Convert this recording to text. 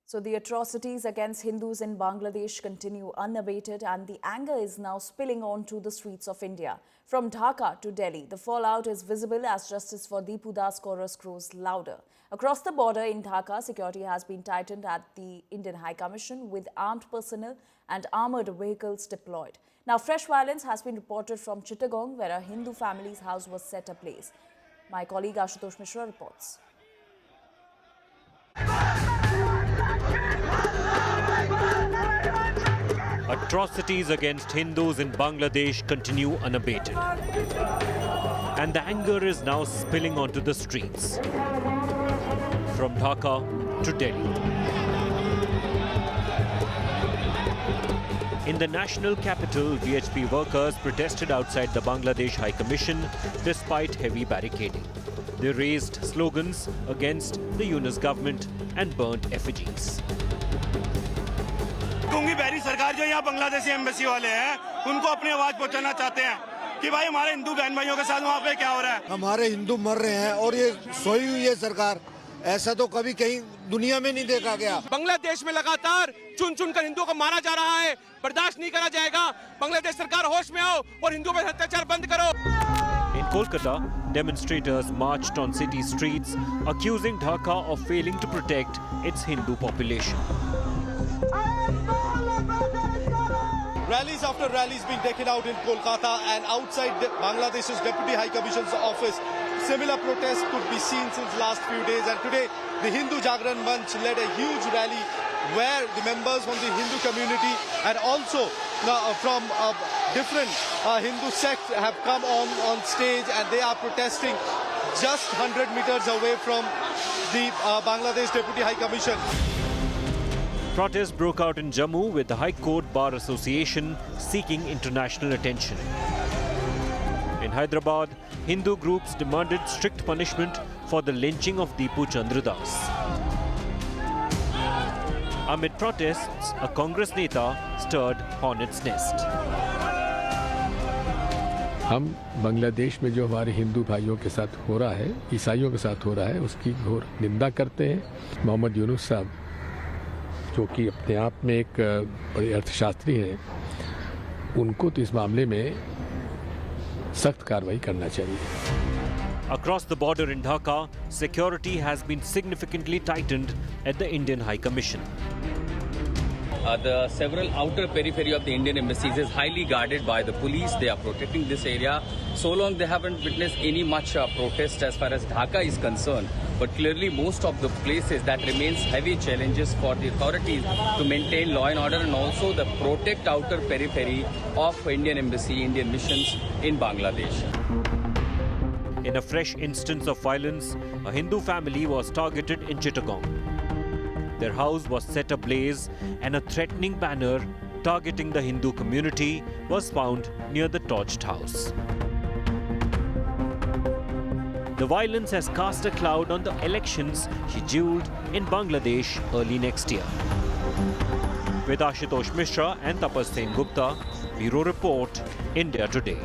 So the atrocities against Hindus in Bangladesh continue unabated, and the anger is now spilling onto the streets of India. From Dhaka to Delhi, the fallout is visible as justice for Deepu Das chorus grows louder. Across the border in Dhaka, security has been tightened at the Indian High Commission with armed personnel and armoured vehicles deployed. Now fresh violence has been reported from Chittagong, where a Hindu family's house was set ablaze. My colleague Ashutosh Mishra reports. Atrocities against Hindus in Bangladesh continue unabated. And the anger is now spilling onto the streets. From Dhaka to Delhi. In the national capital, VHP workers protested outside the Bangladesh High Commission despite heavy barricading. They raised slogans against the Yunus government and burnt effigies. कुंगी बहरी सरकार जो यहाँ Bangladeshi embassy वाले हैं उनको अपनी आवाज पहुँचाना चाहते हैं कि भाई हमारे हिंदू बहन भाइयों के साथ वहाँ पे क्या हो रहा है। हमारे हिंदू मर रहे हैं और ये सोई हुई है सरकार। ऐसा तो कभी कहीं दुनिया में नहीं देखा गया। बांग्लादेश में लगातार चुन चुन कर हिंदुओं को मारा जा रहा है, बर्दाश्त नहीं करा जाएगा। बांग्लादेश सरकार होश में आओ और हिंदुओं पर अत्याचार बंद करो। In Kolkata, demonstrators marched on city streets, accusing Dhaka of failing to protect its Hindu population. Rallies after rallies being taken out in Kolkata and outside Bangladesh's Deputy High Commission's office. Similar protests could be seen since last few days, and today the Hindu Jagran Manch led a huge rally where the members from the Hindu community and also from different Hindu sects have come on stage, and they are protesting just 100 meters away from the Bangladesh Deputy High Commission. Protests broke out in Jammu with the High Court Bar Association seeking international attention. In Hyderabad, Hindu groups demanded strict punishment for the lynching of Deepu Chandra Das. Amid protests, a Congress neta stirred hornet's nest. हम बांग्लादेश में जो हमारे हिंदू भाइयों के साथ हो रहा है, ईसाइयों के साथ हो रहा है, उसकी घोर निंदा करते हैं। मोहम्मद यूनुस साहब, जो कि अपने आप में एक बड़े अर्थशास्त्री हैं, उनको तो इस मामले में सख्त कार्रवाई करना चाहिए। Across the border in Dhaka, security has been significantly tightened at the Indian High Commission. The several outer periphery of the Indian embassies is highly guarded by the police. They are protecting this area. So long they haven't witnessed any much protest as far as Dhaka is concerned. But clearly most of the places that remains heavy challenges for the authorities to maintain law and order and also the protect outer periphery of Indian embassy, Indian missions in Bangladesh. In a fresh instance of violence, a Hindu family was targeted in Chittagong. Their house was set ablaze and a threatening banner targeting the Hindu community was found near the torched house. The violence has cast a cloud on the elections scheduled in Bangladesh early next year. With Ashutosh Mishra and Tapas Sen Gupta, Bureau Report, India Today.